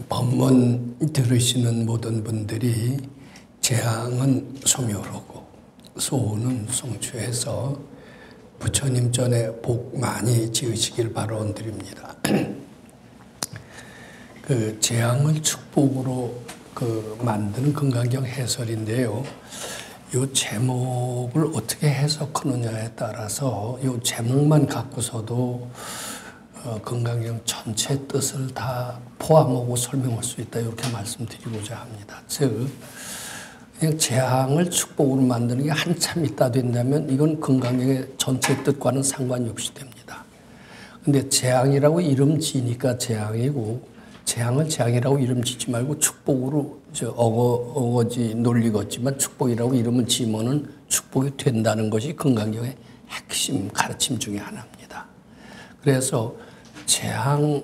법문 들으시는 모든 분들이 재앙은 소멸하고 소원은 성취해서 부처님 전에 복 많이 지으시길 바라드립니다. 그 재앙을 축복으로 만드는 금강경 해설인데요. 이 제목을 어떻게 해석하느냐에 따라서 이 제목만 갖고서도 금강경 전체 뜻을 다 포함하고 설명할 수 있다, 이렇게 말씀드리고자 합니다. 즉, 그냥 재앙을 축복으로 만드는 게 한참 있다 된다면 이건 금강경의 전체 뜻과는 상관이 없이 됩니다. 근데 재앙이라고 이름 지니까 재앙이고, 재앙을 재앙이라고 이름 짓지 말고 축복으로 어거지 논리겠지만 축복이라고 이름을 지으면은 축복이 된다는 것이 금강경의 핵심 가르침 중에 하나입니다. 그래서 재앙이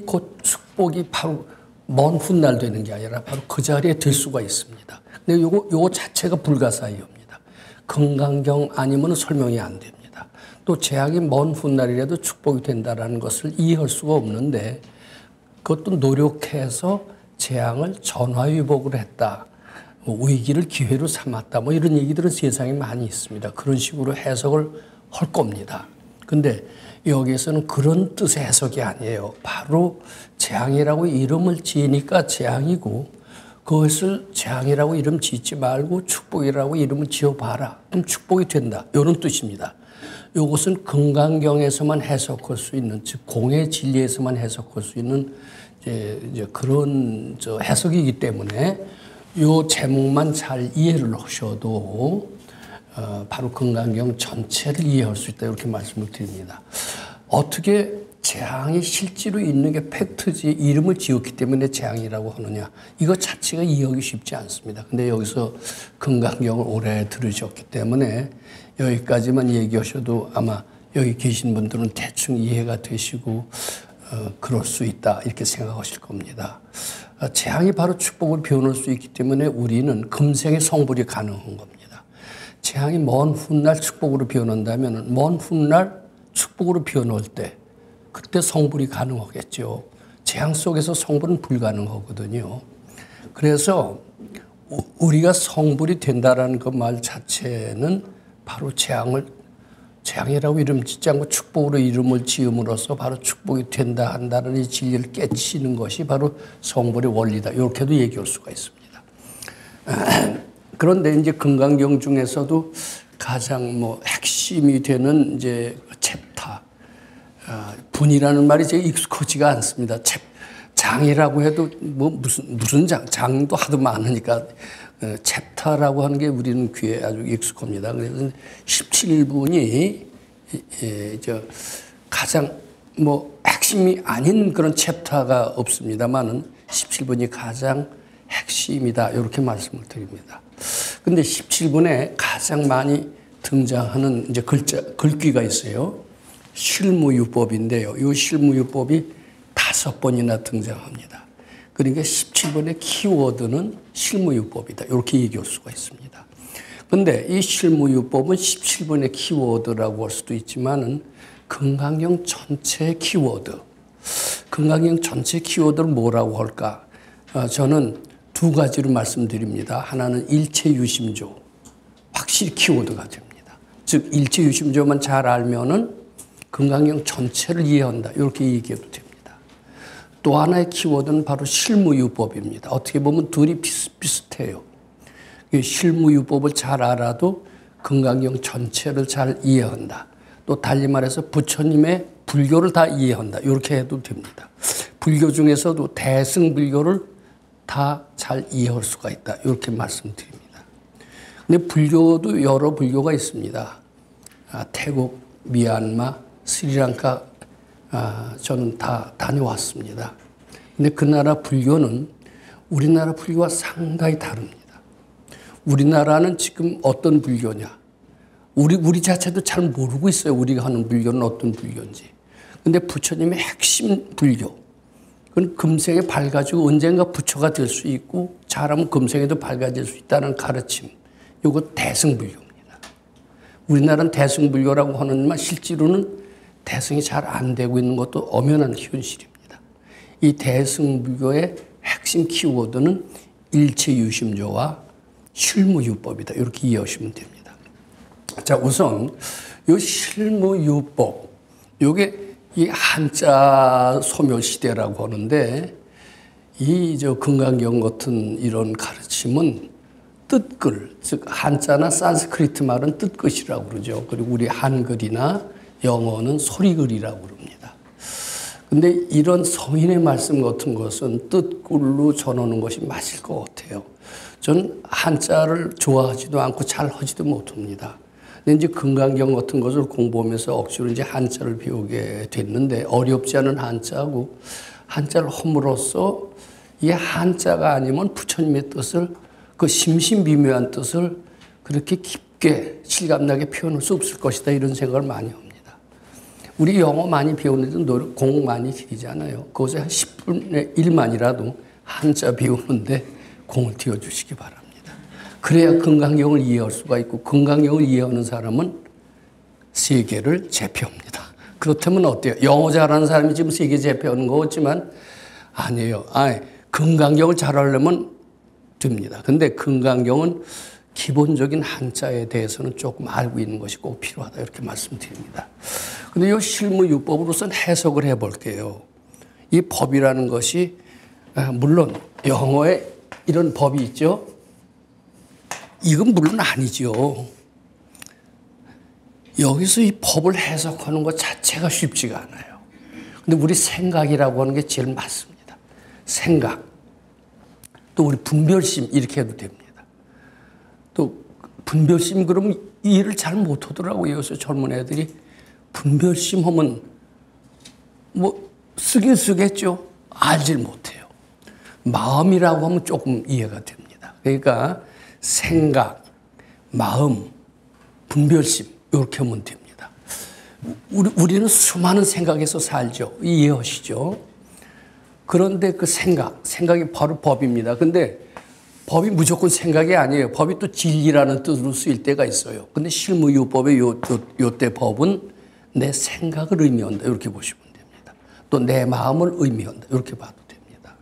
곧 축복이 바로 먼 훗날 되는 게 아니라 바로 그 자리에 될 수가 있습니다. 근데 요거 자체가 불가사의입니다. 금강경 아니면 설명이 안 됩니다. 또 재앙이 먼 훗날이라도 축복이 된다는 것을 이해할 수가 없는데, 그것도 노력해서 재앙을 전화위복을 했다, 위기를 기회로 삼았다, 이런 얘기들은 세상에 많이 있습니다. 그런 식으로 해석을 할 겁니다. 근데 여기에서는 그런 뜻의 해석이 아니에요. 바로 재앙이라고 이름을 지으니까 재앙이고, 그것을 재앙이라고 이름 짓지 말고 축복이라고 이름을 지어봐라, 그럼 축복이 된다, 이런 뜻입니다. 이것은 금강경에서만 해석할 수 있는, 즉 공의 진리에서만 해석할 수 있는 이제 그런 해석이기 때문에 이 제목만 잘 이해를 하셔도 바로 금강경 전체를 이해할 수 있다, 이렇게 말씀을 드립니다. 어떻게 재앙이 실제로 있는 게 팩트지 이름을 지었기 때문에 재앙이라고 하느냐, 이거 자체가 이해하기 쉽지 않습니다. 근데 여기서 금강경을 오래 들으셨기 때문에 여기까지만 얘기하셔도 아마 여기 계신 분들은 대충 이해가 되시고 그럴 수 있다, 이렇게 생각하실 겁니다. 재앙이 바로 축복을 변할 수 있기 때문에 우리는 금생의 성불이 가능한 겁니다. 재앙이 먼 훗날 축복으로 변한다면 먼 훗날 축복으로 변할 때 그때 성불이 가능하겠죠. 재앙 속에서 성불은 불가능하거든요. 그래서 우리가 성불이 된다라는 그 말 자체는 바로 재앙이라고 이름 짓지 않고 축복으로 이름을 지음으로써 바로 축복이 된다 한다는 이 진리를 깨치는 것이 바로 성불의 원리다, 이렇게도 얘기할 수가 있습니다. 그런데 이제 금강경 중에서도 가장 핵심이 되는 이제 챕터, 분이라는 말이 제가 익숙하지가 않습니다. 장이라고 해도 무슨 장도 하도 많으니까 챕터라고 하는 게 우리는 귀에 아주 익숙합니다. 그래서 17분이 가장 핵심이 아닌 그런 챕터가 없습니다만은 17분이 가장 핵심이다, 이렇게 말씀을 드립니다. 근데 17분에 가장 많이 등장하는 이제 글귀가 있어요. 실무유법인데요. 이 실무유법이 5번이나 등장합니다. 그러니까 17번의 키워드는 실무유법이다, 이렇게 얘기할 수가 있습니다. 그런데 이 실무유법은 17번의 키워드라고 할 수도 있지만은 금강경 전체의 키워드, 금강경 전체 키워드를 뭐라고 할까? 저는 두 가지로 말씀드립니다. 하나는 일체유심조, 확실히 키워드가 됩니다. 즉 일체유심조만 잘 알면은 금강경 전체를 이해한다, 이렇게 얘기해도 됩니다. 또 하나의 키워드는 바로 실무유법입니다. 어떻게 보면 둘이 비슷비슷해요. 실무유법을 잘 알아도 금강경 전체를 잘 이해한다. 또 달리 말해서 부처님의 불교를 다 이해한다, 이렇게 해도 됩니다. 불교 중에서도 대승불교를 다 잘 이해할 수가 있다, 이렇게 말씀드립니다. 근데 불교도 여러 불교가 있습니다. 태국, 미얀마, 스리랑카, 저는 다 다녀왔습니다. 근데 그 나라 불교는 우리나라 불교와 상당히 다릅니다. 우리나라는 지금 어떤 불교냐, 우리 자체도 잘 모르고 있어요. 우리가 하는 불교는 어떤 불교인지. 근데 부처님의 핵심 불교, 그건 금생에 밝아지고 언젠가 부처가 될 수 있고 잘하면 금생에도 밝아질 수 있다는 가르침, 이거 대승불교입니다. 우리나라는 대승불교라고 하는지만 실제로는 대승이 잘 안 되고 있는 것도 엄연한 현실입니다. 이 대승불교의 핵심 키워드는 일체유심조와 실무유법이다. 이렇게 이해하시면 됩니다. 자, 우선 이 실무유법, 이게 이 한자 소멸시대라고 하는데, 이 금강경 같은 이런 가르침은 뜻글, 즉 한자나 산스크리트 말은 뜻글이라고 그러죠. 그리고 우리 한글이나 영어는 소리글이라고 그럽니다. 근데 이런 서인의 말씀 같은 것은 뜻글로 전하는 것이 맞을 것 같아요. 전 한자를 좋아하지도 않고 잘 하지도 못합니다. 근데 이제 금강경 같은 것을 공부하면서 억지로 이제 한자를 배우게 됐는데, 어렵지 않은 한자하고 한자를 함으로써 이 한자가 아니면 부처님의 뜻을, 그 심신비묘한 뜻을 그렇게 깊게 실감나게 표현할 수 없을 것이다, 이런 생각을 많이 합니다. 우리 영어 많이 배우는데 공 많이 들이잖아요. 그것에 한 10분의 1만이라도 한자 배우는데 공을 띄워주시기 바랍니다. 그래야 금강경을 이해할 수가 있고, 금강경을 이해하는 사람은 세계를 제패합니다. 그렇다면 어때요? 영어 잘하는 사람이 지금 세계 제패하는 거 같지만 아니에요. 금강경을 잘하려면 됩니다. 근데 금강경은 기본적인 한자에 대해서는 조금 알고 있는 것이 꼭 필요하다, 이렇게 말씀드립니다. 근데 이 실무유법으로서는 해석을 해볼게요. 이 법이라는 것이, 물론 영어에 이런 법이 있죠. 이건 물론 아니죠. 여기서 이 법을 해석하는 것 자체가 쉽지가 않아요. 근데 우리 생각이라고 하는 게 제일 맞습니다. 생각. 또 우리 분별심, 이렇게 해도 됩니다. 또 분별심, 그러면 이해를 잘 못하더라고요. 요새 젊은 애들이 분별심 하면 뭐 쓰긴 쓰겠죠. 알질 못해요. 마음이라고 하면 조금 이해가 됩니다. 그러니까 생각, 마음, 분별심, 이렇게 하면 됩니다. 우리는 수많은 생각에서 살죠. 이해하시죠? 그런데 그 생각이 바로 법입니다. 근데 법이 무조건 생각이 아니에요. 법이 또 진리라는 뜻으로 쓰일 때가 있어요. 근데 실무유법의 요때 법은 내 생각을 의미한다, 이렇게 보시면 됩니다. 또 내 마음을 의미한다, 이렇게 봐도 됩니다.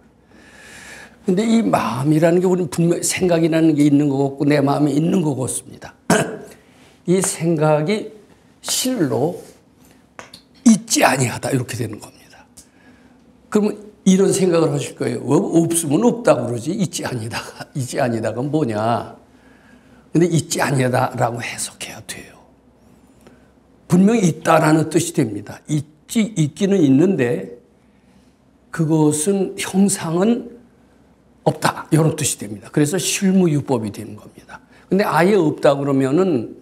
근데 이 마음이라는 게 우리는 분명히 생각이라는 게 있는 것 같고 내 마음이 있는 것 같습니다. 이 생각이 실로 있지 아니하다, 이렇게 되는 겁니다. 그러면 이런 생각을 하실 거예요. 없으면 없다고 그러지. 있지 아니다가 뭐냐. 근데 있지 아니다라고 해석해야 돼요. 분명히 있다라는 뜻이 됩니다. 있기는 있는데 그것은 형상은 없다, 이런 뜻이 됩니다. 그래서 실무유법이 되는 겁니다. 근데 아예 없다 그러면은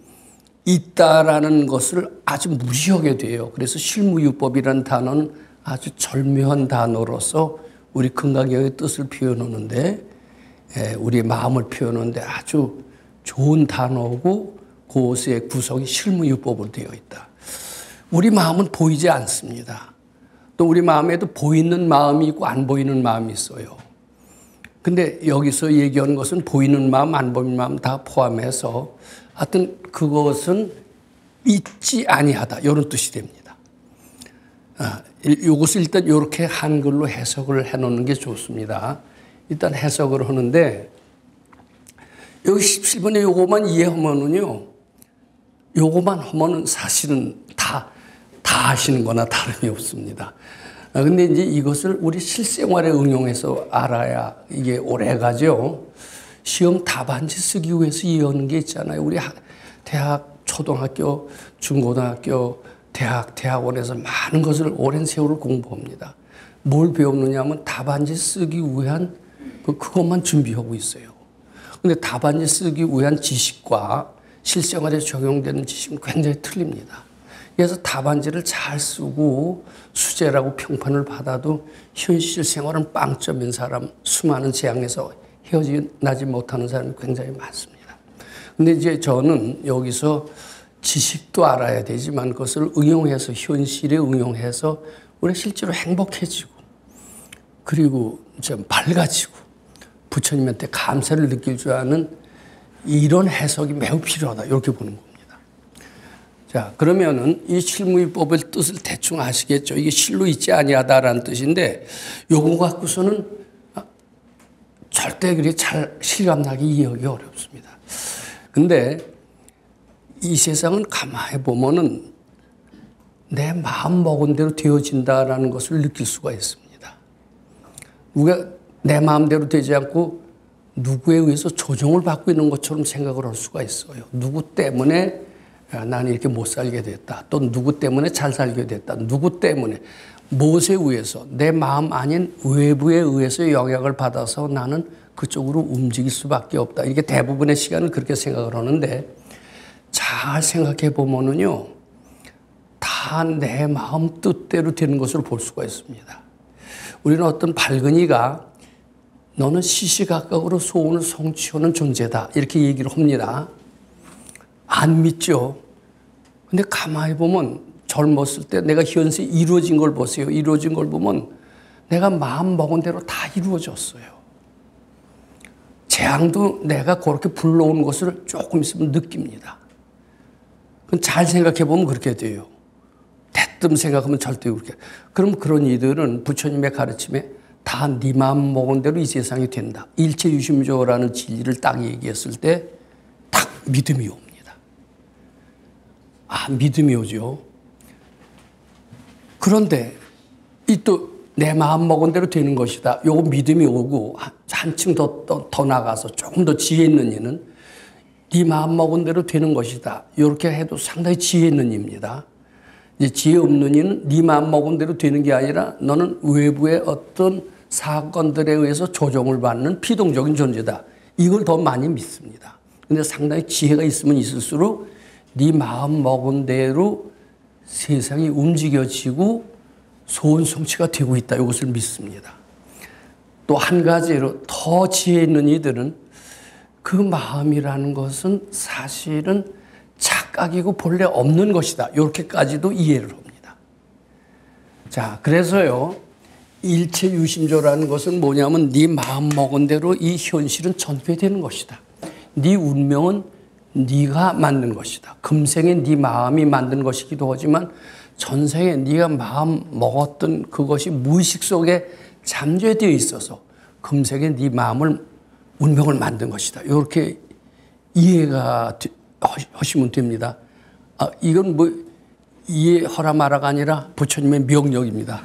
있다라는 것을 아주 무시하게 돼요. 그래서 실무유법이라는 단어는 아주 절묘한 단어로서 우리 금강경의 뜻을 표현하는데, 우리 마음을 표현하는데 아주 좋은 단어고, 그것의 구성이 실무유법으로 되어 있다. 우리 마음은 보이지 않습니다. 또 우리 마음에도 보이는 마음이 있고 안 보이는 마음이 있어요. 근데 여기서 얘기하는 것은 보이는 마음, 안 보이는 마음 다 포함해서 하여튼 그것은 있지 아니하다, 이런 뜻이 됩니다. 이것을 일단 이렇게 한글로 해석을 해놓는 게 좋습니다. 일단 해석을 하는데, 여기 17번에 요거만 이해하면은요, 요거만 하면은 사실은 다 하시는 거나 다름이 없습니다. 근데 이제 이것을 우리 실생활에 응용해서 알아야 이게 오래 가죠. 시험 답안지 쓰기 위해서 이해하는 게 있잖아요. 우리 대학, 초등학교, 중고등학교, 대학원에서 많은 것을 오랜 세월을 공부합니다. 뭘 배우느냐 하면 답안지 쓰기 위한 그것만 준비하고 있어요. 근데 답안지 쓰기 위한 지식과 실생활에 적용되는 지식은 굉장히 틀립니다. 그래서 답안지를 잘 쓰고 수재라고 평판을 받아도 현실 생활은 빵점인 사람, 수많은 재앙에서 헤어나지 못하는 사람이 굉장히 많습니다. 근데 이제 저는 여기서 지식도 알아야 되지만 그것을 응용해서, 현실에 응용해서 우리 실제로 행복해지고, 그리고 좀 밝아지고 부처님한테 감사를 느낄 줄 아는 이런 해석이 매우 필요하다, 이렇게 보는 겁니다. 자, 그러면은 이 실무유법의 뜻을 대충 아시겠죠? 이게 실로 있지 아니하다라는 뜻인데 요거 갖고서는 절대 그렇게 잘 실감나게 이해하기 어렵습니다. 근데 이 세상은 가만히 보면은 내 마음 먹은 대로 되어진다라는 것을 느낄 수가 있습니다. 누가 내 마음대로 되지 않고 누구에 의해서 조종을 받고 있는 것처럼 생각을 할 수가 있어요. 누구 때문에 나는 이렇게 못 살게 됐다. 또 누구 때문에 잘 살게 됐다. 누구 때문에 무엇에 의해서 내 마음 아닌 외부에 의해서 영향을 받아서 나는 그쪽으로 움직일 수밖에 없다. 이게 대부분의 시간은 그렇게 생각을 하는데 잘 생각해 보면은요. 다 내 마음 뜻대로 되는 것을 볼 수가 있습니다. 우리는 어떤 발근이가 너는 시시각각으로 소원을 성취하는 존재다. 이렇게 얘기를 합니다. 안 믿죠. 근데 가만히 보면 젊었을 때 내가 현세 이루어진 걸 보세요. 이루어진 걸 보면 내가 마음 먹은 대로 다 이루어졌어요. 재앙도 내가 그렇게 불러온 것을 조금 있으면 느낍니다. 잘 생각해 보면 그렇게 돼요. 대뜸 생각하면 절대 그렇게. 그럼 그런 이들은 부처님의 가르침에 다 네 마음 먹은 대로 이 세상이 된다. 일체유심조라는 진리를 딱 얘기했을 때 딱 믿음이 옵니다. 믿음이 오죠. 그런데 이 또 내 마음 먹은 대로 되는 것이다. 요거 믿음이 오고 한층 더 나가서 조금 더 지혜 있는 이는 네 마음 먹은 대로 되는 것이다. 이렇게 해도 상당히 지혜 있는 이입니다. 이제 지혜 없는 이는 네 마음 먹은 대로 되는 게 아니라 너는 외부의 어떤 사건들에 의해서 조종을 받는 피동적인 존재다. 이걸 더 많이 믿습니다. 근데 상당히 지혜가 있으면 있을수록 네 마음 먹은 대로 세상이 움직여지고 소원 성취가 되고 있다. 이것을 믿습니다. 또 한 가지로 더 지혜 있는 이들은 그 마음이라는 것은 사실은 착각이고 본래 없는 것이다. 이렇게까지도 이해를 합니다. 자, 그래서요. 일체유심조라는 것은 뭐냐면 네 마음 먹은 대로 이 현실은 전개되는 것이다. 네 운명은 네가 만든 것이다. 금생에 네 마음이 만든 것이기도 하지만 전생에 네가 마음 먹었던 그것이 무의식 속에 잠재되어 있어서 금생에 네 마음을 운명을 만든 것이다. 이렇게 이해가 하시면 됩니다. 이건 뭐 이해하라 마라가 아니라 부처님의 명령입니다.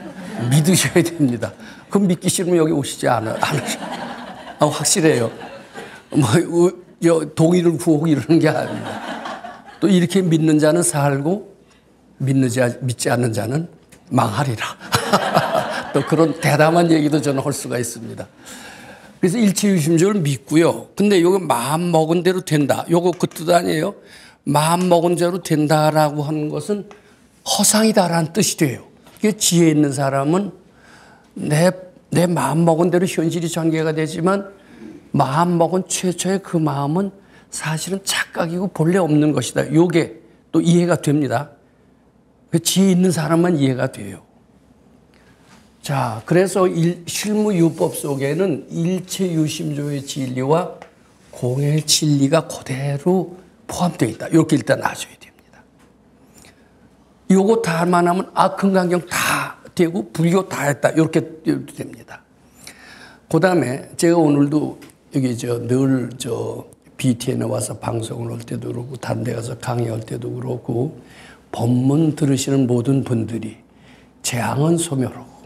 믿으셔야 됩니다. 그럼 믿기 싫으면 여기 오시지 않으셔. 확실해요. 동의를 구하고 이러는 게 아닙니다. 또 이렇게 믿는 자는 살고 믿지 않는 자는 망하리라. 또 그런 대담한 얘기도 저는 할 수가 있습니다. 그래서 일체유심조를 믿고요. 근데 요거 마음 먹은 대로 된다. 요거 그 뜻 아니에요. 마음 먹은 대로 된다라고 하는 것은 허상이다라는 뜻이 돼요. 이게 지혜 있는 사람은 내 마음 먹은 대로 현실이 전개가 되지만 마음 먹은 최초의 그 마음은 사실은 착각이고 본래 없는 것이다. 요게 또 이해가 됩니다. 지혜 있는 사람만 이해가 돼요. 자, 그래서 실무유법 속에는 일체유심조의 진리와 공의 진리가 그대로 포함되어 있다. 이렇게 일단 아셔야 됩니다. 요거 다만 하면 금강경 다 되고 불교 다 했다. 이렇게 됩니다. 그 다음에 제가 오늘도 여기 늘 BTN에 와서 방송을 할 때도 그렇고 다른 데 가서 강의할 때도 그렇고 법문 들으시는 모든 분들이 재앙은 소멸하고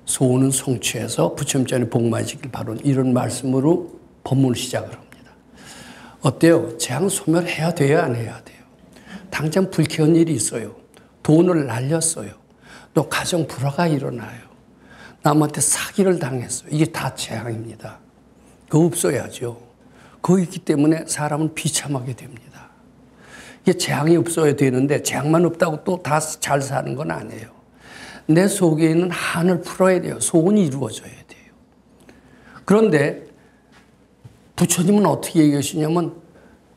소원은 성취해서 부처님 전에 복 많이 지길 바라는 이런 말씀으로 법문을 시작을 합니다. 어때요? 재앙 소멸해야 돼요? 안 해야 돼요? 당장 불쾌한 일이 있어요. 돈을 날렸어요. 또 가정 불화가 일어나요. 남한테 사기를 당했어요. 이게 다 재앙입니다. 그거 없어야죠. 그거 있기 때문에 사람은 비참하게 됩니다. 이게 재앙이 없어야 되는데 재앙만 없다고 또 다 잘 사는 건 아니에요. 내 속에 있는 한을 풀어야 돼요. 소원이 이루어져야 돼요. 그런데 부처님은 어떻게 얘기하시냐면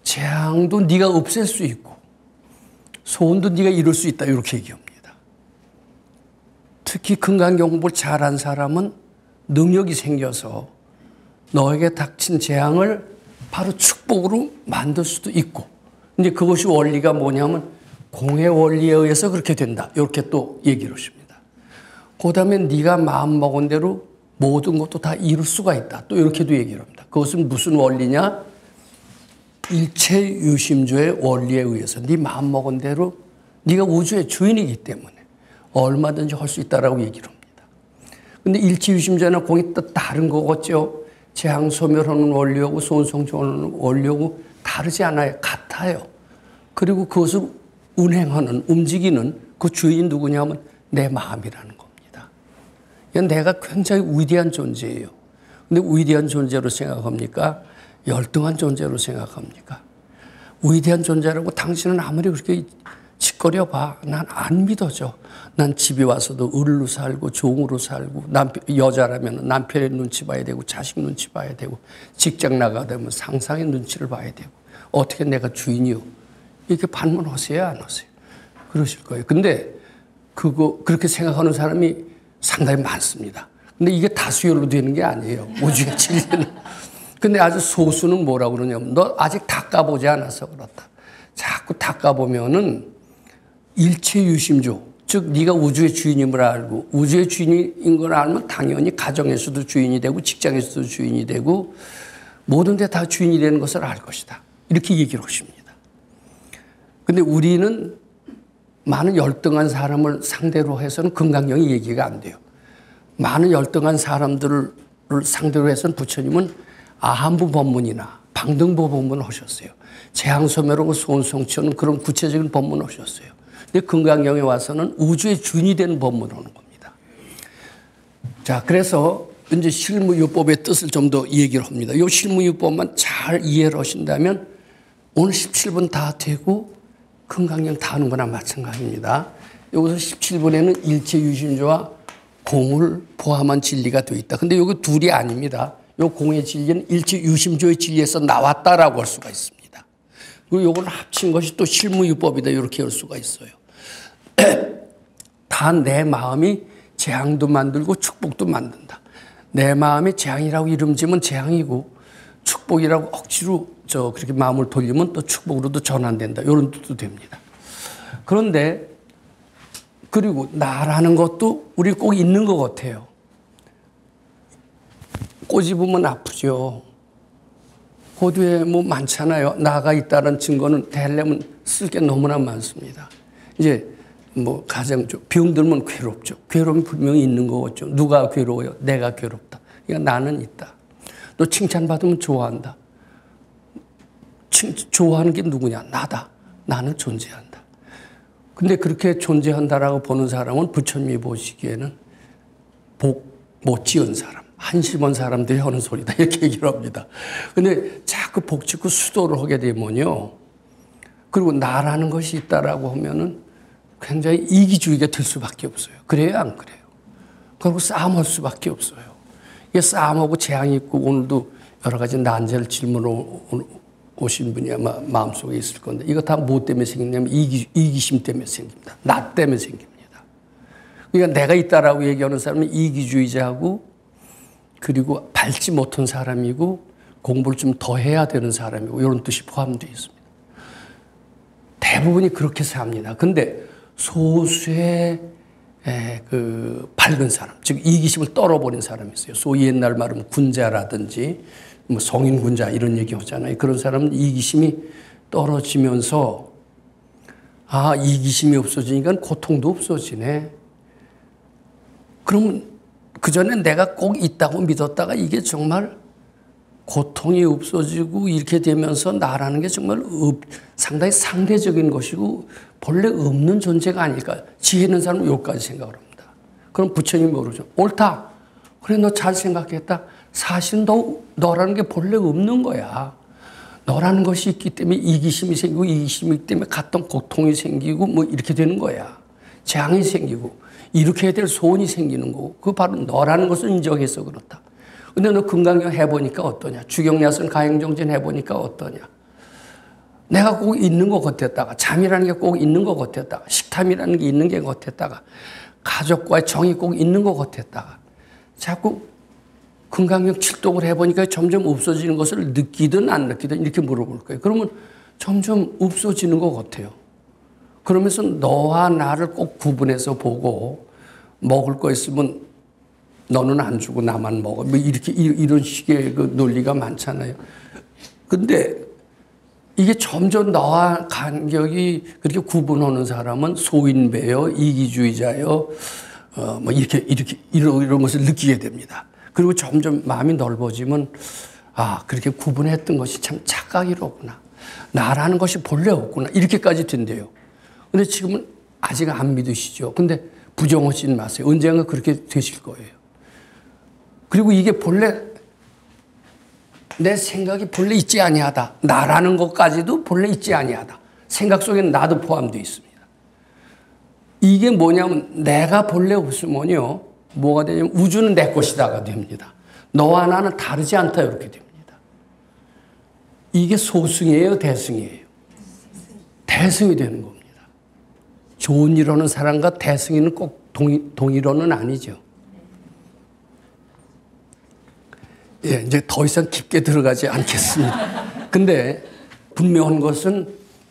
재앙도 네가 없앨 수 있고 소원도 네가 이룰 수 있다. 이렇게 얘기합니다. 특히 금강경 공부를 잘한 사람은 능력이 생겨서 너에게 닥친 재앙을 바로 축복으로 만들 수도 있고 근데 그것이 원리가 뭐냐면 공의 원리에 의해서 그렇게 된다. 이렇게 또 얘기를 하십니다. 그 다음에 네가 마음먹은 대로 모든 것도 다 이룰 수가 있다. 또 이렇게도 얘기를 합니다. 그것은 무슨 원리냐? 일체 유심조의 원리에 의해서 네 마음먹은 대로 네가 우주의 주인이기 때문에 얼마든지 할 수 있다라고 얘기를 합니다. 근데 일체 유심조나 공이 또 다른 거겠죠. 재앙소멸하는 원리하고 소원성취하는 원리하고 다르지 않아요. 같아요. 그리고 그것을 운행하는, 움직이는 그 주인이 누구냐면 내 마음이라는 겁니다. 내가 굉장히 위대한 존재예요. 근데 위대한 존재로 생각합니까? 열등한 존재로 생각합니까? 위대한 존재라고 당신은 아무리 그렇게 짓거려 봐. 난 안 믿어져. 난 집에 와서도 을로 살고 종으로 살고 여자라면 남편의 눈치 봐야 되고 자식 눈치 봐야 되고 직장 나가야 되면 상사의 눈치를 봐야 되고 어떻게 내가 주인이요? 이렇게 반문하세요? 안 하세요? 그러실 거예요. 근데 그렇게 생각하는 사람이 상당히 많습니다. 근데 이게 다수열로 되는 게 아니에요. 우주의 진리는. 근데 아주 소수는 뭐라고 그러냐면 너 아직 닦아보지 않아서 그렇다. 자꾸 닦아보면은 일체 유심조, 즉 네가 우주의 주인임을 알고 우주의 주인인 걸 알면 당연히 가정에서도 주인이 되고 직장에서도 주인이 되고 모든 데 다 주인이 되는 것을 알 것이다. 이렇게 얘기를 하십니다. 근데 우리는 많은 열등한 사람을 상대로 해서는 금강경이 얘기가 안 돼요. 많은 열등한 사람들을 상대로 해서는 부처님은 아한부 법문이나 방등보 법문을 하셨어요. 재앙소멸하고 소원성취하는 그런 구체적인 법문을 하셨어요. 근데 금강경에 와서는 우주의 주인이 되는 법문을 하는 겁니다. 자, 그래서 이제 실무유법의 뜻을 좀 더 얘기를 합니다. 이 실무유법만 잘 이해를 하신다면 오늘 17분 다 되고 금강경 다 하는 거나 마찬가지입니다. 여기서 17분에는 일체유심조와 공을 포함한 진리가 되어 있다. 근데 여기 둘이 아닙니다. 이 공의 진리는 일체유심조의 진리에서 나왔다라고 할 수가 있습니다. 그리고 이걸 합친 것이 또 실무유법이다. 이렇게 할 수가 있어요. 다 내 마음이 재앙도 만들고 축복도 만든다. 내 마음이 재앙이라고 이름 지으면 재앙이고 축복이라고 억지로 그렇게 마음을 돌리면 또 축복으로도 전환된다. 이런 뜻도 됩니다. 그런데 그리고 나라는 것도 우리 꼭 있는 것 같아요. 꼬집으면 아프죠. 호두에 뭐 많잖아요. 나가 있다는 증거는 대려면 쓸 게 너무나 많습니다. 이제 뭐 가장 병 들면 괴롭죠. 괴로움이 분명히 있는 거겠죠. 누가 괴로워요? 내가 괴롭다. 그러니까 나는 있다. 너 칭찬받으면 좋아한다. 좋아하는 게 누구냐? 나다. 나는 존재한다. 근데 그렇게 존재한다라고 보는 사람은 부처님이 보시기에는 복 못 지은 사람, 한심한 사람들이 하는 소리다. 이렇게 얘기를 합니다. 근데 자꾸 복 짓고 수도를 하게 되면요. 그리고 나라는 것이 있다라고 하면은 굉장히 이기주의가 될 수밖에 없어요. 그래요? 안 그래요? 그리고 싸움할 수밖에 없어요. 이게 싸움하고 재앙이 있고 오늘도 여러 가지 난제를 질문으로 오신 분이 아마 마음속에 있을 건데 이거 다 뭐 때문에 생기냐면 이기심 때문에 생깁니다. 나 때문에 생깁니다. 그러니까 내가 있다라고 얘기하는 사람은 이기주의자고 그리고 밟지 못한 사람이고 공부를 좀 더 해야 되는 사람이고 이런 뜻이 포함되어 있습니다. 대부분이 그렇게 삽니다. 근데 소수의 그 밝은 사람, 즉 이기심을 떨어버린 사람이 있어요. 소위 옛날 말하면 군자라든지 뭐 성인 군자 이런 얘기 하잖아요. 그런 사람은 이기심이 떨어지면서 아, 이기심이 없어지니까 고통도 없어지네. 그러면 그전에 내가 꼭 있다고 믿었다가 이게 정말 고통이 없어지고 이렇게 되면서 나라는 게 정말 상당히 상대적인 것이고 본래 없는 존재가 아닐까. 지혜 있는 사람은 여기까지 생각을 합니다. 그럼 부처님이 모르죠. 옳다. 그래 너 잘 생각했다. 사실 너라는 게 본래 없는 거야. 너라는 것이 있기 때문에 이기심이 생기고 이기심이 있기 때문에 갔던 고통이 생기고 뭐 이렇게 되는 거야. 재앙이 생기고 이렇게 해야 될 소원이 생기는 거고 그거 바로 너라는 것을 인정해서 그렇다. 근데 너 금강경 해보니까 어떠냐? 주경야선 가행정진 해보니까 어떠냐? 내가 꼭 있는 것 같았다가 잠이라는 게 꼭 있는 것 같았다가 식탐이라는 게 있는 게 같았다가 가족과의 정이 꼭 있는 것 같았다가 자꾸 금강경 칠독을 해보니까 점점 없어지는 것을 느끼든 안 느끼든 이렇게 물어볼 거예요. 그러면 점점 없어지는 것 같아요. 그러면서 너와 나를 꼭 구분해서 보고 먹을 거 있으면 너는 안 주고 나만 먹어. 뭐 이렇게 이런 식의 그 논리가 많잖아요. 근데 이게 점점 너와 간격이 그렇게 구분하는 사람은 소인배요, 이기주의자요, 뭐 이렇게 이런 것을 느끼게 됩니다. 그리고 점점 마음이 넓어지면 아, 그렇게 구분했던 것이 참 착각이로구나. 나라는 것이 본래 없구나. 이렇게까지 된대요. 근데 지금은 아직 안 믿으시죠. 근데 부정하지 마세요. 언젠가 그렇게 되실 거예요. 그리고 이게 본래 내 생각이 본래 있지 아니하다. 나라는 것까지도 본래 있지 아니하다. 생각 속에는 나도 포함되어 있습니다. 이게 뭐냐면 내가 본래 없으면요. 뭐가 되냐면 우주는 내 것이다가 됩니다. 너와 나는 다르지 않다 이렇게 됩니다. 이게 소승이에요, 대승이에요? 대승이 되는 겁니다. 좋은 일 하는 사람과 대승이는 꼭 동일어는 아니죠. 예, 이제 더 이상 깊게 들어가지 않겠습니다. 근데 분명한 것은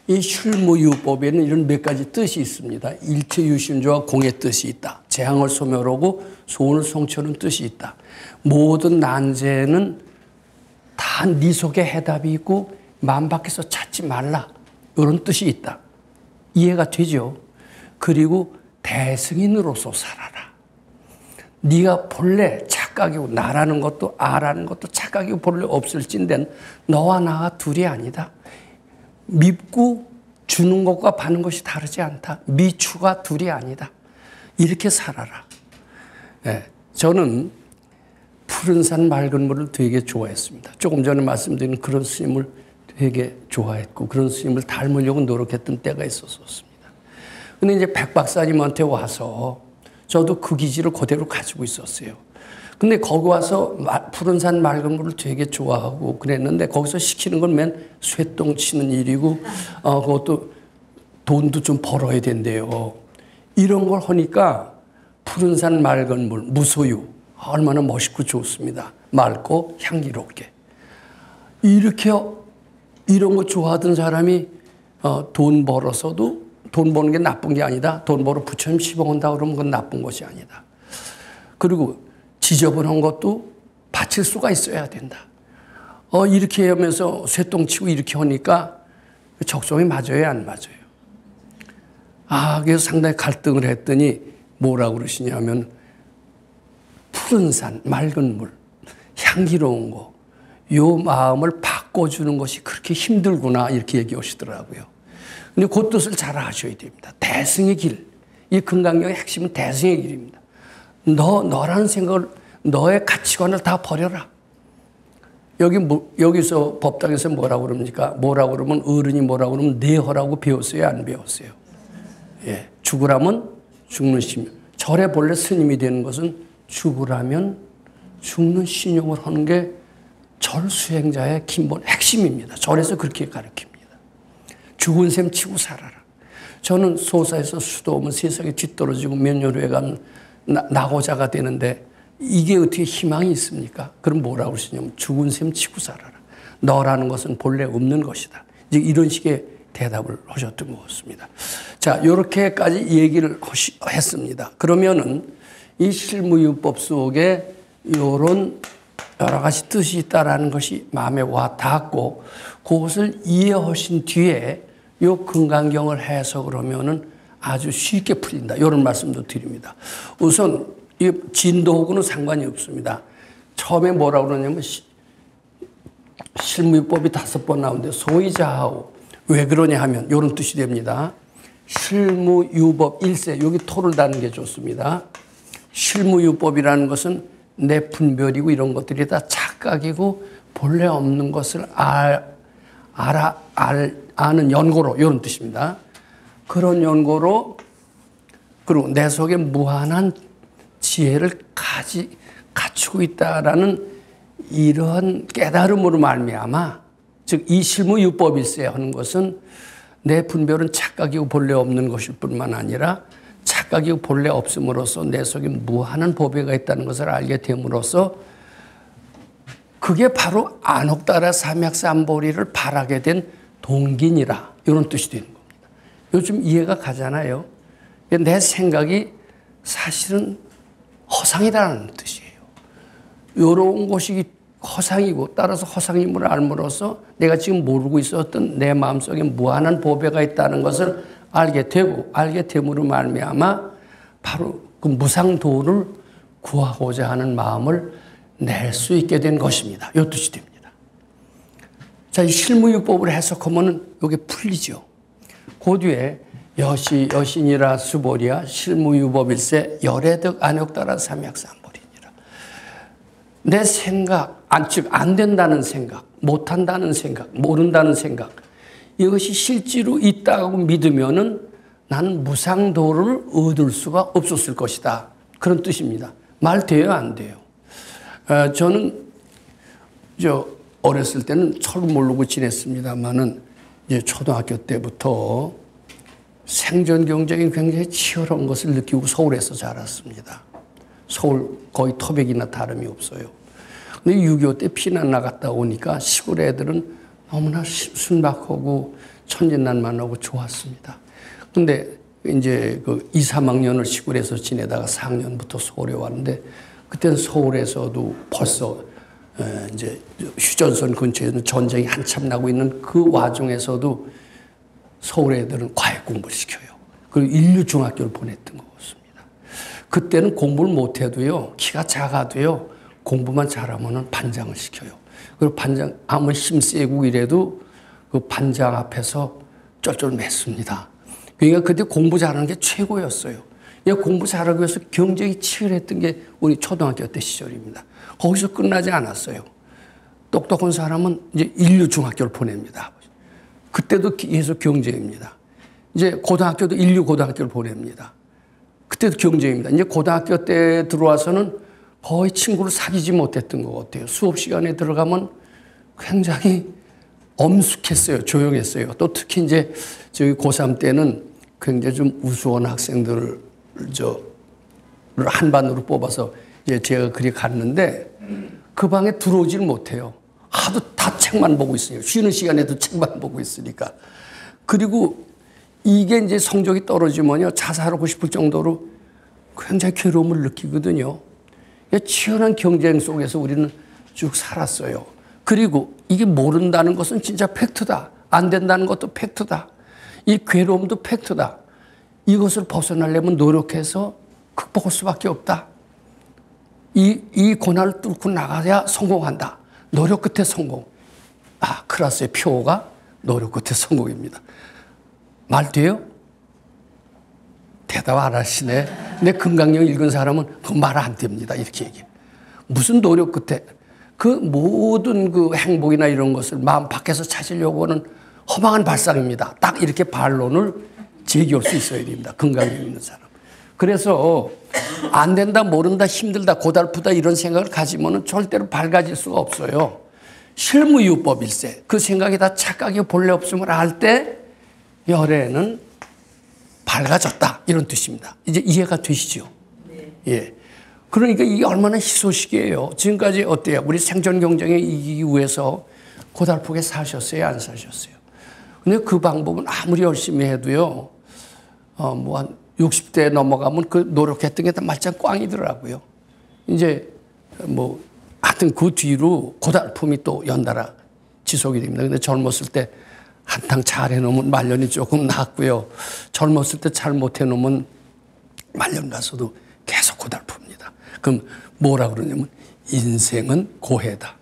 이 슐무유법에는 이런 몇 가지 뜻이 있습니다. 일체유심조와 공의 뜻이 있다. 재앙을 소멸하고 소원을 성취하는 뜻이 있다. 모든 난제는 다 네 속에 해답이 있고 마음 밖에서 찾지 말라. 이런 뜻이 있다. 이해가 되죠? 그리고 대승인으로서 살아라. 네가 본래 착각이고 나라는 것도 아라는 것도 착각이고 본래 없을진된 너와 나가 둘이 아니다. 밉고 주는 것과 받는 것이 다르지 않다. 미추가 둘이 아니다. 이렇게 살아라. 네, 저는 푸른 산 맑은 물을 되게 좋아했습니다. 조금 전에 말씀드린 그런 스님을 되게 좋아했고 그런 스님을 닮으려고 노력했던 때가 있었습니다. 근데 이제 백 박사님한테 와서 저도 그 기질을 그대로 가지고 있었어요. 근데 거기 와서 푸른 산 맑은 물을 되게 좋아하고 그랬는데 거기서 시키는 건 맨 쇠똥 치는 일이고 그것도 돈도 좀 벌어야 된대요. 이런 걸 하니까 푸른 산 맑은 물, 무소유 얼마나 멋있고 좋습니다. 맑고 향기롭게. 이렇게 이런 거 좋아하던 사람이 돈 벌어서도 돈 버는 게 나쁜 게 아니다. 돈 벌어 부처님 시봉한다 그러면 그건 나쁜 것이 아니다. 그리고 지저분한 것도 바칠 수가 있어야 된다. 이렇게 하면서 쇠똥 치고 이렇게 하니까 적성이 맞아요, 안 맞아요? 그래서 상당히 갈등을 했더니 뭐라고 그러시냐면 푸른 산, 맑은 물, 향기로운 거, 요 마음을 바꿔주는 것이 그렇게 힘들구나 이렇게 얘기하시더라고요. 근데 그 뜻을 잘 아셔야 됩니다. 대승의 길. 이 금강경의 핵심은 대승의 길입니다. 너라는 생각을, 너의 가치관을 다 버려라. 여기서 법당에서 뭐라고 그럽니까? 뭐라고 그러면 어른이 뭐라고 그러면 내허라고 배웠어요? 안 배웠어요? 예. 죽으라면 죽는 신용. 절에 본래 스님이 되는 것은 죽으라면 죽는 신용을 하는 게 절 수행자의 기본 핵심입니다. 절에서 그렇게 가르칩니다. 죽은 셈 치고 살아라. 저는 소사에서 수도 오면 세상에 뒤떨어지고 몇 년 후에 가면 낙오자가 되는데 이게 어떻게 희망이 있습니까? 그럼 뭐라고 그러시냐면 죽은 셈 치고 살아라. 너라는 것은 본래 없는 것이다. 이제 이런 식의 대답을 하셨던 것 같습니다. 자, 이렇게까지 얘기를 했습니다. 그러면은 이 실무유법 속에 이런 여러 가지 뜻이 있다라는 것이 마음에 와 닿았고 그것을 이해하신 뒤에 이 금강경을 해석을 하면은 아주 쉽게 풀린다. 이런 말씀도 드립니다. 우선 이 진도하고는 상관이 없습니다. 처음에 뭐라고 그러냐면 실무유법이 5번 나오는데 소이자하오. 왜 그러냐 하면 이런 뜻이 됩니다. 실무유법 1세 여기 토를 다는 게 좋습니다. 실무유법이라는 것은 내 분별이고 이런 것들이 다 착각이고 본래 없는 것을 아는 연고로 이런 뜻입니다. 그런 연고로 그리고 내 속에 무한한 지혜를 갖추고 있다라는 이러한 깨달음으로 말미암아 즉 이 실무유법일세 하는 것은 내 분별은 착각이고 본래 없는 것일 뿐만 아니라 착각이고 본래 없음으로써 내 속에 무한한 보배가 있다는 것을 알게 됨으로써 그게 바로 안옥따라 삼약삼보리를 바라게 된 동기니라 이런 뜻이 되는 겁니다. 요즘 이해가 가잖아요. 내 생각이 사실은 허상이라는 뜻이에요. 이런 것이 허상이고 따라서 허상임을 알므로써 내가 지금 모르고 있었던 내 마음속에 무한한 보배가 있다는 것을 알게 되고 알게 됨으로 말미암아 바로 그 무상도를 구하고자 하는 마음을 낼 수 있게 된 것입니다. 이 뜻이 됩니다. 자, 이 실무유법을 해석하면 이게 풀리죠. 그 뒤에 여신이라 수보리야 실무유법일세 열애득 안욕따라 삼약삼보리니라. 내 생각, 즉 안 된다는 생각, 못한다는 생각, 모른다는 생각, 이것이 실제로 있다고 믿으면은 나는 무상도를 얻을 수가 없었을 것이다. 그런 뜻입니다. 말 돼요, 안 돼요? 저는 어렸을 때는 철 모르고 지냈습니다만은 이제 초등학교 때부터 생존 경쟁이 굉장히 치열한 것을 느끼고 서울에서 자랐습니다. 서울 거의 토백이나 다름이 없어요. 근데 6.25 때 피난 나갔다 오니까 시골 애들은 너무나 순박하고 천진난만하고 좋았습니다. 근데 이제 그 2, 3학년을 시골에서 지내다가 4학년부터 서울에 왔는데 그때는 서울에서도 벌써 이제 휴전선 근처에는 전쟁이 한참 나고 있는 그 와중에서도 서울 애들은 과외 공부를 시켜요. 그리고 인류중학교를 보냈던 것 같습니다. 그때는 공부를 못해도요, 키가 작아도요, 공부만 잘하면 반장을 시켜요. 그리고 반장, 아무리 힘세고 이래도 그 반장 앞에서 쩔쩔 맸습니다. 그러니까 그때 공부 잘하는 게 최고였어요. 공부 잘하기 위해서 경쟁이 치열했던 게 우리 초등학교 때 시절입니다. 거기서 끝나지 않았어요. 똑똑한 사람은 이제 인류중학교를 보냅니다. 그때도 계속 경쟁입니다. 이제 고등학교도 인류고등학교를 보냅니다. 그때도 경쟁입니다. 이제 고등학교 때 들어와서는 거의 친구를 사귀지 못했던 것 같아요. 수업 시간에 들어가면 굉장히 엄숙했어요. 조용했어요. 또 특히 이제 저희 고3 때는 굉장히 좀 우수한 학생들을 한 반으로 뽑아서 이제 제가 그리 갔는데 그 방에 들어오질 못해요. 하도 다 책만 보고 있어요. 쉬는 시간에도 책만 보고 있으니까. 그리고 이게 이제 성적이 떨어지면요, 자살하고 싶을 정도로 굉장히 괴로움을 느끼거든요. 치열한 경쟁 속에서 우리는 쭉 살았어요. 그리고 이게 모른다는 것은 진짜 팩트다. 안 된다는 것도 팩트다. 이 괴로움도 팩트다. 이것을 벗어나려면 노력해서 극복할 수밖에 없다. 이 고난을 뚫고 나가야 성공한다. 노력 끝에 성공. 클라스의 표가 노력 끝에 성공입니다. 말 돼요? 대답 안 하시네. 내 금강경 읽은 사람은 그 말 안 됩니다. 이렇게 얘기해요. 무슨 노력 끝에 그 모든 그 행복이나 이런 것을 마음 밖에서 찾으려고 하는 허망한 발상입니다. 딱 이렇게 반론을 제기할 수 있어야 됩니다. 금강경 있는 사람. 그래서 안 된다, 모른다, 힘들다, 고달프다 이런 생각을 가지면은 절대로 밝아질 수가 없어요. 실무유법일세. 그 생각이 다 착각이 본래 없음을 알 때 열애는 밝아졌다. 이런 뜻입니다. 이제 이해가 되시죠? 네. 예. 그러니까 이게 얼마나 희소식이에요. 지금까지 어때요? 우리 생존 경쟁에 이기기 위해서 고달프게 사셨어요? 안 사셨어요? 근데 그 방법은 아무리 열심히 해도요, 한 60대 넘어가면 그 노력했던 게 다 말짱 꽝이더라고요. 이제 하여튼 그 뒤로 고달픔이 또 연달아 지속이 됩니다. 근데 젊었을 때 한탕 잘 해놓으면 말년이 조금 낫고요. 젊었을 때 잘 못해놓으면 말년 가서도 계속 고달픕니다. 그럼 뭐라 그러냐면 인생은 고해다.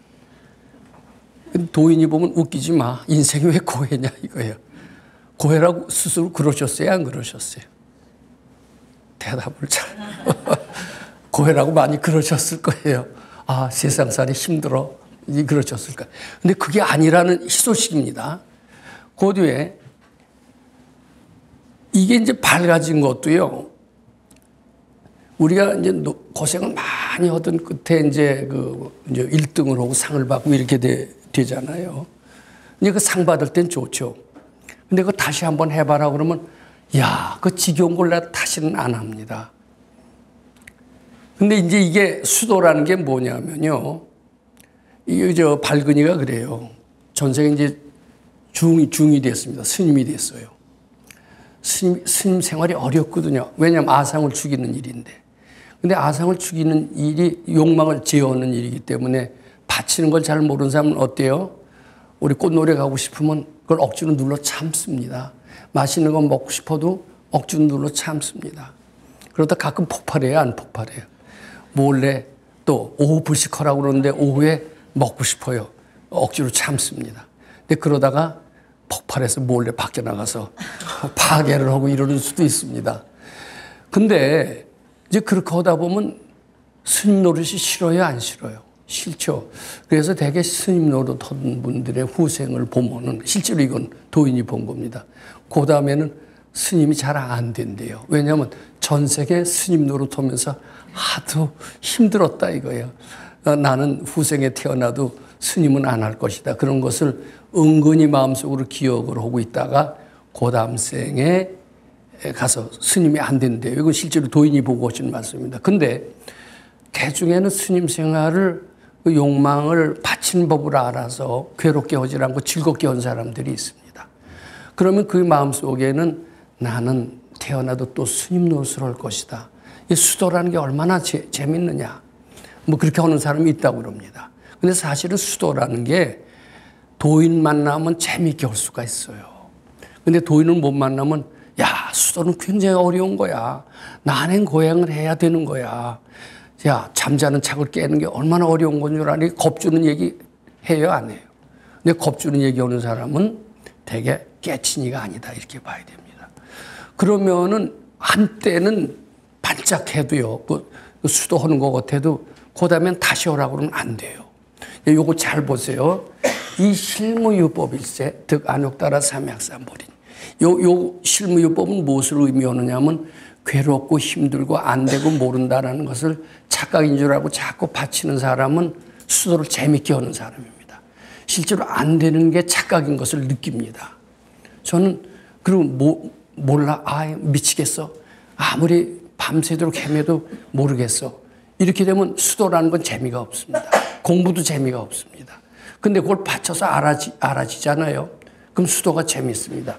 도인이 보면 웃기지 마. 인생이 왜 고해냐 이거예요. 고해라고 스스로 그러셨어요? 안 그러셨어요? 대답을 잘. 고해라고 많이 그러셨을 거예요. 세상살이 힘들어. 그러셨을 거예요. 근데 그게 아니라는 희소식입니다. 그 뒤에 이게 이제 밝아진 것도요. 우리가 이제 고생을 많이 하던 끝에 이제 1등을 하고 상을 받고 이렇게 되잖아요. 이제 그 상 받을 땐 좋죠. 근데 그거 다시 한번 해봐라 그러면 그 지겨운 걸 내가 다시는 안 합니다. 근데 이제 이게 수도라는 게 뭐냐면요. 이게 발근이가 그래요. 전생에 이제 중이 됐습니다. 스님이 됐어요. 스님 생활이 어렵거든요. 왜냐하면 아상을 죽이는 일인데. 근데 아상을 죽이는 일이 욕망을 제어하는 일이기 때문에 바치는 걸 잘 모르는 사람은 어때요? 우리 꽃노래 가고 싶으면 그걸 억지로 눌러 참습니다. 맛있는 거 먹고 싶어도 억지로 눌러 참습니다. 그러다 가끔 폭발해요, 안 폭발해요? 몰래 또 오후 불식하라고 그러는데 오후에 먹고 싶어요. 억지로 참습니다. 근데 그러다가 폭발해서 몰래 밖에 나가서 파괴를 하고 이러는 수도 있습니다. 근데 이제 그렇게 하다 보면 스님 노릇이 싫어요, 안 싫어요? 싫죠. 그래서 대개 스님 노릇 하는 분들의 후생을 보면은 실제로 이건 도인이 본 겁니다. 그 다음에는 스님이 잘 안 된대요. 왜냐하면 전 세계 스님 노릇 하면서 하도 힘들었다 이거예요. 나는 후생에 태어나도 스님은 안 할 것이다. 그런 것을 은근히 마음속으로 기억을 하고 있다가 그 다음 생에 가서 스님이 안 된대요. 이건 실제로 도인이 보고 오신 말씀입니다. 근데 개 중에는 스님 생활을 그 욕망을 바친 법을 알아서 괴롭게 하지 않고 즐겁게 한 사람들이 있습니다. 그러면 그 마음속에는 나는 태어나도 또 스님 노릇을 할 것이다. 이 수도라는 게 얼마나 재밌느냐. 뭐 그렇게 하는 사람이 있다고 그럽니다. 근데 사실은 수도라는 게 도인 만나면 재밌게 할 수가 있어요. 근데 도인을 못 만나면 야, 수도는 굉장히 어려운 거야. 난행 고행을 해야 되는 거야. 야, 잠자는 착을 깨는 게 얼마나 어려운 건 줄 아니? 겁주는 얘기 해요, 안 해요? 근데 겁주는 얘기 하는 사람은 되게 깨친이가 아니다. 이렇게 봐야 됩니다. 그러면은 한때는 반짝해도요, 그 수도하는 것 같아도 그 다음엔 다시 오라고 그러면 안 돼요. 요거 잘 보세요. 이 실무유법일세, 득 안욕따라 삼약삼벌인. 요 실무유법은 무엇을 의미하느냐면 괴롭고 힘들고 안 되고 모른다라는 것을 착각인 줄 알고 자꾸 바치는 사람은 수도를 재밌게 하는 사람입니다. 실제로 안 되는 게 착각인 것을 느낍니다. 저는 그리고 몰라, 미치겠어. 아무리 밤새도록 헤매도 모르겠어. 이렇게 되면 수도라는 건 재미가 없습니다. 공부도 재미가 없습니다. 근데 그걸 받쳐서 알아지잖아요. 그럼 수도가 재밌습니다.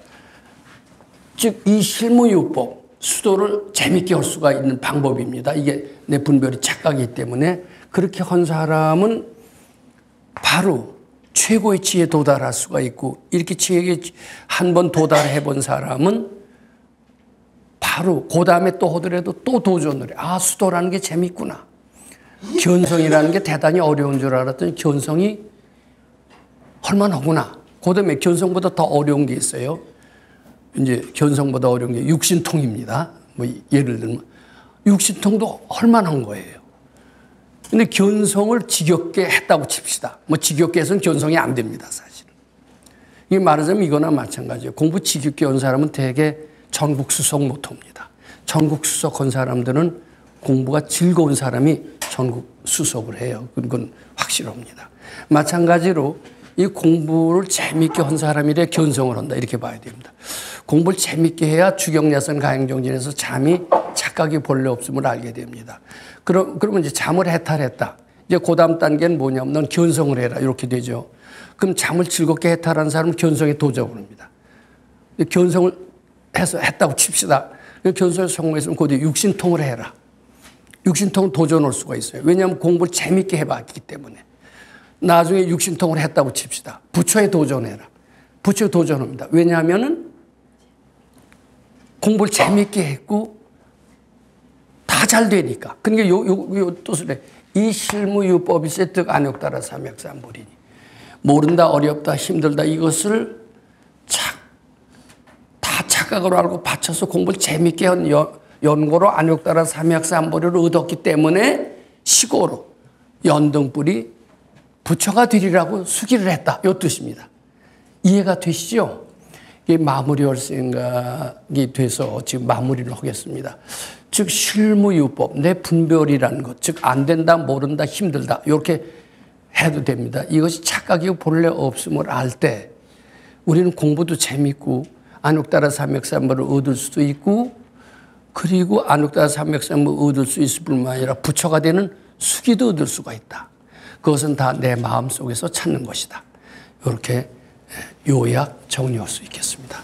즉, 이 실무유법, 수도를 재밌게 할 수가 있는 방법입니다. 이게 내 분별이 착각이기 때문에 그렇게 한 사람은 바로 최고의 지혜에 도달할 수가 있고, 이렇게 지혜에 한 번 도달해 본 사람은 바로 그 다음에 또 하더라도 또 도전을 해. 수도라는 게 재밌구나. 견성이라는 게 대단히 어려운 줄 알았더니 견성이 할만하구나. 그 다음에 견성보다 더 어려운 게 있어요. 이제 견성보다 어려운 게 육신통입니다. 뭐 예를 들면 육신통도 할만한 거예요. 근데 견성을 지겹게 했다고 칩시다. 뭐 지겹게 해서는 견성이 안 됩니다, 사실은. 이게 말하자면 이거나 마찬가지예요. 공부 지겹게 한 사람은 대개 전국 수석 못 합니다. 전국 수석한 사람들은 공부가 즐거운 사람이 전국 수석을 해요. 그건 확실합니다. 마찬가지로 이 공부를 재밌게 한 사람이래 견성을 한다. 이렇게 봐야 됩니다. 공부를 재밌게 해야 주경야선 가행정진에서 잠이 착각이 본래 없음을 알게 됩니다. 그러면 이제 잠을 해탈했다. 이제 그 다음 단계는 뭐냐면 넌 견성을 해라. 이렇게 되죠. 그럼 잠을 즐겁게 해탈한 사람은 견성에 도전을 합니다. 견성을 했다고 칩시다. 견성에 성공했으면 그 뒤에 육신통을 해라. 육신통은 도전할 수가 있어요. 왜냐하면 공부를 재밌게 해봤기 때문에. 나중에 육신통을 했다고 칩시다. 부처에 도전해라. 부처에 도전합니다. 왜냐하면은 공부를 재밌게 했고 다 잘 되니까. 그러니까 요 뜻을 해. 이 실무유법이 세득 안욕따라 삼약삼불이니. 모른다, 어렵다, 힘들다 이것을 다 착각으로 알고 받쳐서 공부를 재밌게 한 연고로 안욕따라 삼약삼불을 얻었기 때문에 시고로 연등불이 부처가 되리라고 수기를 했다. 이 뜻입니다. 이해가 되시죠? 이게 마무리할 생각이 돼서 지금 마무리를 하겠습니다. 즉 실무유법, 내 분별이라는 것, 즉 안 된다, 모른다, 힘들다 이렇게 해도 됩니다. 이것이 착각이고 본래 없음을 알 때 우리는 공부도 재밌고 안욕따라 삼약삼불을 얻을 수도 있고 그리고 안욕따라 삼약삼불을 얻을 수 있을 뿐만 아니라 부처가 되는 수기도 얻을 수가 있다. 그것은 다 내 마음속에서 찾는 것이다. 이렇게 요약 정리할 수 있겠습니다.